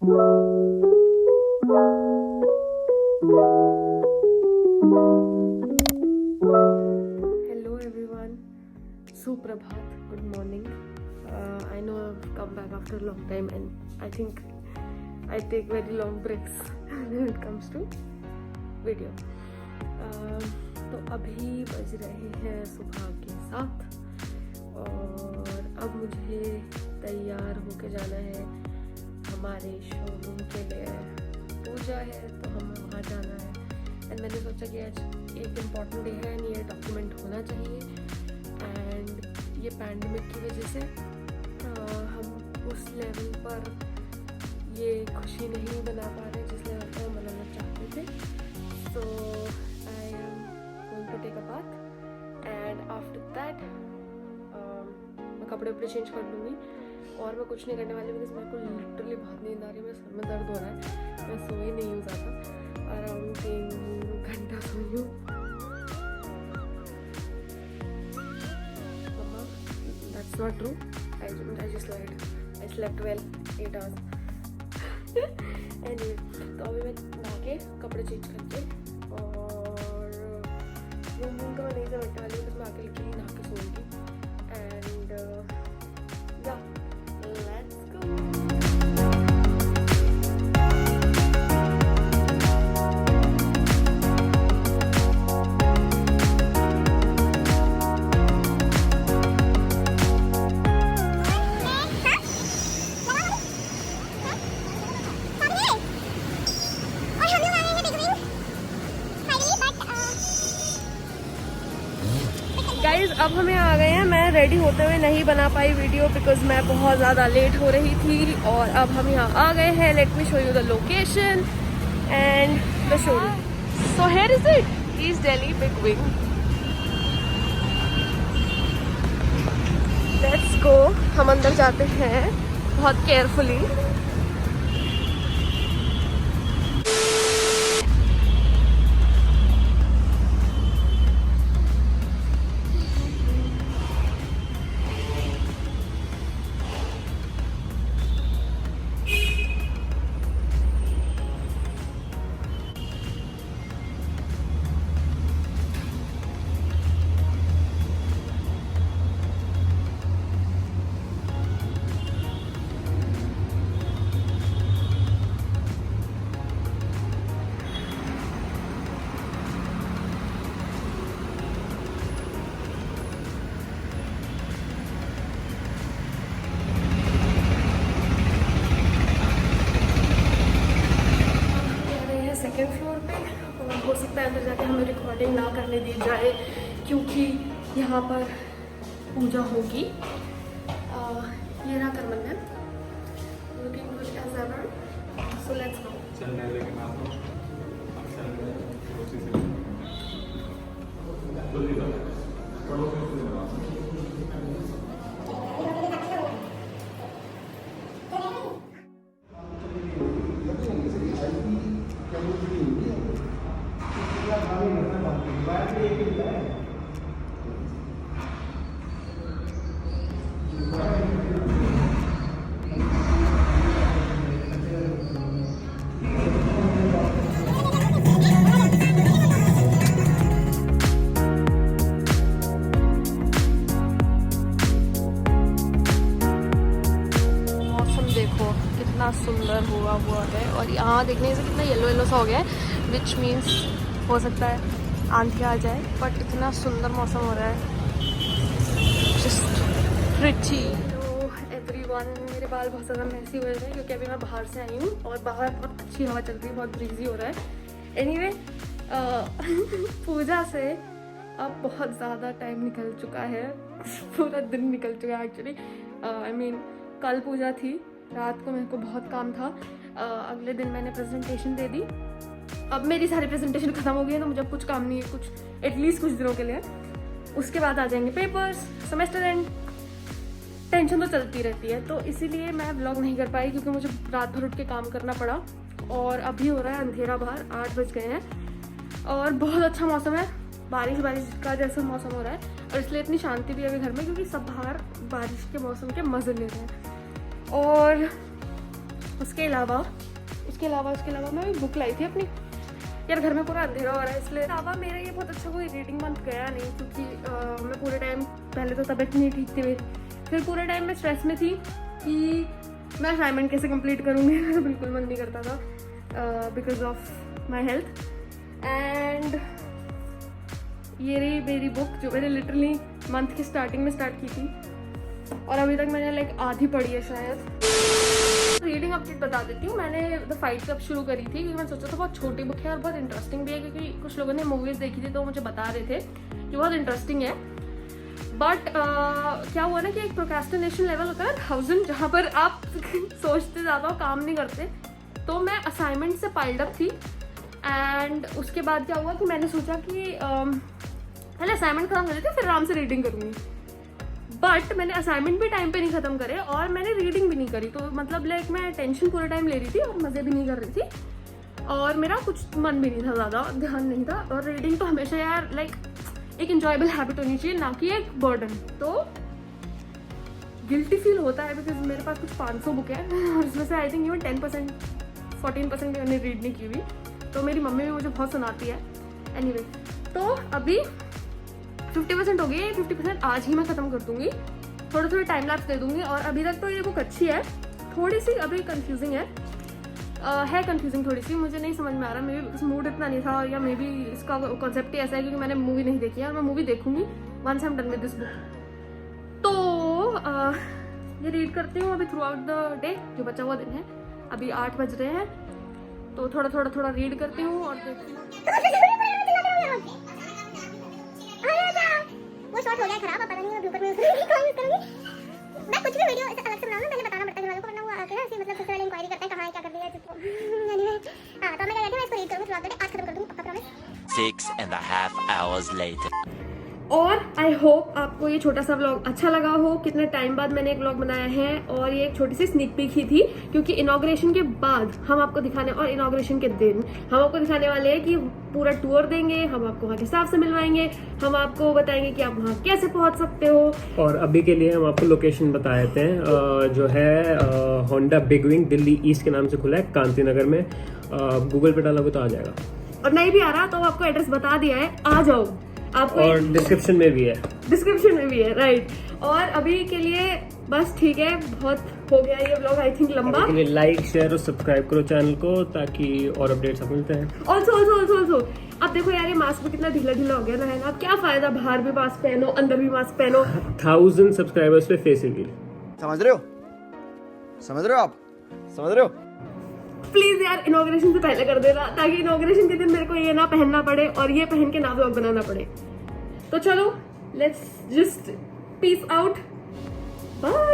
Hello everyone, Suprabhat, good morning. I know I've come back after a long time and I think I take very long breaks when it comes to video. तो अभी बज रहे हैं सुबह के 7 और अब मुझे तैयार होके जाना है हमारे शोरूम के लिए। पूजा है तो हमें वहाँ जाना है एंड मैंने सोचा कि आज एक इम्पॉर्टेंट डे है एंड ये डॉक्यूमेंट होना चाहिए। एंड ये पैंडमिक की वजह से हम उस लेवल पर ये खुशी नहीं बना पा रहे जिस लेवल पर हम मनाना चाहते थे। So I am going to take a bath and after that मैं कपड़े वपड़े चेंज कर लूँगी और मैं कुछ नहीं करने वाली बिकॉज मेरे को लिटरली बहुत नींद आ रही है। मेरे सर में दर्द हो रहा है, मैं सोई नहीं हूँ ज़्यादा, अराउंड 3 घंटा सोई हूँ। मम्मा, that's not true, I just lied. I slept well 8 hours. Anyway, तो अभी मैं नहा के कपड़े चेंज करके और रूम का मैं नहीं समेटने वाली हूँ, मैं आके लिटरली नहा के सोऊंगी एंड या लेट्स गो। गाइज अब हमें आ गए हैं, मैं रेडी होते हुए नहीं बना पाई वीडियो बिकॉज मैं बहुत ज़्यादा लेट हो रही थी और अब हम यहाँ आ गए हैं। Let me show you the location and the showroom. So here is it, east Delhi big wing. Let's go, हम अंदर जाते हैं बहुत केयरफुली। सेकेंड फ्लोर पे और हो सकता है अंदर जाके हमें रिकॉर्डिंग ना करने दी जाए क्योंकि यहाँ पर पूजा होगी। ये रहा Coromandel, looking good as ever. So let's go. कितना सुंदर हुआ है और यहाँ देखने से कितना येलो येलो सा हो गया है, विच मीन्स हो सकता है आंधी आ जाए, बट इतना सुंदर मौसम हो रहा है, जस्ट प्रिटी। तो एवरीवन, मेरे बाल बहुत ज़्यादा मैसी हो रहे हैं क्योंकि अभी मैं बाहर से आई हूँ और बाहर बहुत अच्छी हवा चल रही है, बहुत ब्रीजी हो रहा है। एनीवे पूजा से अब बहुत ज़्यादा टाइम निकल चुका है, पूरा दिन निकल चुका है एक्चुअली। आई मीन कल पूजा थी, रात को मेरे को बहुत काम था, अगले दिन मैंने प्रेजेंटेशन दे दी। अब मेरी सारी प्रेजेंटेशन ख़त्म हो गई है तो मुझे अब कुछ काम नहीं है, कुछ एटलीस्ट कुछ दिनों के लिए। उसके बाद आ जाएंगे पेपर्स, सेमेस्टर एंड, टेंशन तो चलती रहती है। तो इसीलिए मैं व्लॉग नहीं कर पाई क्योंकि मुझे रात भर उठ के काम करना पड़ा। और अभी हो रहा है अंधेरा बाहर, 8 बज गए हैं और बहुत अच्छा मौसम है, बारिश का जैसा मौसम हो रहा है और इसलिए इतनी शांति भी है अभी घर में क्योंकि सब बाहर बारिश के मौसम के मज़े ले रहे हैं। और उसके अलावा मैं बुक लाई थी अपनी। यार घर में पूरा अंधेरा हो रहा है, इसलिए अलावा मेरा ये बहुत अच्छा कोई रीडिंग मंथ गया नहीं, क्योंकि मैं पूरे टाइम, पहले तो तबीयत नहीं ठीक थी मेरी, फिर पूरे टाइम मैं स्ट्रेस में थी कि मैं असाइनमेंट कैसे कंप्लीट करूँगी। मेरा बिल्कुल मन नहीं करता था because of my health. And ये रही मेरी बुक जो मैंने लिटरली मंथ की स्टार्टिंग में स्टार्ट की थी और अभी तक मैंने लाइक आधी पढ़ी है शायद। रीडिंग अपडेट बता देती हूँ। मैंने द फाइट क्लब शुरू करी थी क्योंकि मैंने सोचा था बहुत छोटी बुक है और बहुत इंटरेस्टिंग भी है, क्योंकि कुछ लोगों ने मूवीज देखी थी तो मुझे बता रहे थे कि बहुत इंटरेस्टिंग है। बट क्या हुआ ना कि एक प्रोक्रेस्टिनेशन लेवल होता है 1000, जहाँ पर आप सोचते ज़्यादा हो, काम नहीं करते। तो मैं असाइनमेंट से पाइल्ड अप थी एंड उसके बाद क्या हुआ कि मैंने सोचा कि पहले असाइनमेंट खत्म कर लेती फिर आराम से रीडिंग करूँगी। बट मैंने असाइनमेंट भी टाइम पे नहीं खत्म करे और मैंने रीडिंग भी नहीं करी, तो मतलब लाइक मैं टेंशन पूरे टाइम ले रही थी और मज़े भी नहीं कर रही थी और मेरा कुछ मन भी नहीं था, ज़्यादा ध्यान नहीं था। और रीडिंग तो हमेशा यार लाइक एक इंजॉयबल हैबिट होनी चाहिए, ना कि एक बर्डन। तो गिल्टी फील होता है बिकॉज मेरे पास कुछ 500 बुक है और इसमें से आई थिंक इवन 10% 14% भी मैंने रीड नहीं की हुई, तो मेरी मम्मी भी मुझे बहुत सुनाती है। एनीवे, तो अभी 50% हो गई है, 50% आज ही मैं ख़त्म कर दूंगी, थोड़े टाइम लैप्स दे दूंगी। और अभी तक तो ये बुक अच्छी है, थोड़ी सी अभी कंफ्यूजिंग है कंफ्यूजिंग थोड़ी सी, मुझे नहीं समझ में आ रहा। मे बी मूड इतना नहीं था या मे बी इसका कॉन्सेप्ट ही ऐसा है क्योंकि मैंने मूवी नहीं देखी है और मैं मूवी देखूंगी once I am done with this book. तो ये रीड करती हूँ अभी थ्रू आउट द डे, जो बचा हुआ दिन है। अभी 8 बज रहे हैं, तो थोड़ा रीड करती हूँ और देखती हूँ। वो शॉट हो गया खराब, अब पता नहीं मैं ब्लूपर में यूज करूंगी। मैं कुछ भी वीडियो ऐसे अलग से बनाऊं ना, पहले बताना पड़ता है घर वालों को, वरना वो आके ना ऐसे मतलब सबसे पहले इंक्वायरी करता है कहाँ है क्या कर दिया है तो एनीवे हां, तो मैं क्या कहती हूं, मैं इसको रीड करूंगी थ्रू आउट द डे, आज खत्म कर दूंगी पक्का, प्रॉमिस। 6.5 hours later. और आई होप आपको ये छोटा सा व्लॉग अच्छा लगा हो। कितने टाइम बाद मैंने एक व्लॉग बनाया है और ये एक छोटी सी स्नीक पीक ही थी, क्योंकि इनॉग्रेशन के बाद हम आपको दिखाने और इनॉग्रेशन के दिन हम आपको दिखाने वाले हैं कि पूरा टूर देंगे, हम आपको वहाँ के स्टाफ से मिलवाएंगे, हम आपको बताएंगे कि आप वहाँ कैसे पहुँच सकते हो। और अभी के लिए हम आपको लोकेशन बता देते हैं, जो है Honda big wing Delhi east के नाम से खुला है, कांति नगर में। गूगल पे डालोगे तो आ जाएगा, और नहीं भी आ रहा तो आपको एड्रेस बता दिया है, आ जाओ आपको। और डिस्क्रिप्शन में भी है, राइट। और अभी के लिए बस ठीक है, बहुत हो गया ये व्लॉग आई थिंक लंबा। के लिए लाइक शेयर और सब्सक्राइब करो चैनल को ताकि और अपडेट्स आपको मिलते हैं। ऑल्सो अब देखो यार ये मास्क भी कितना ढीला हो गया ना, है ना। अब क्या फायदा, बाहर भी मास्क पहनो अंदर भी मास्क पहनो। 1000 सब्सक्राइबर्स पे फेस रिवील, समझ रहे हो आप? प्लीज यार इनॉग्रेशन से पहले कर देना, ताकि इनॉग्रेशन के दिन मेरे को ये ना पहनना पड़े और ये पहन के ना व्लॉग बनाना पड़े। तो चलो let's just peace out, bye.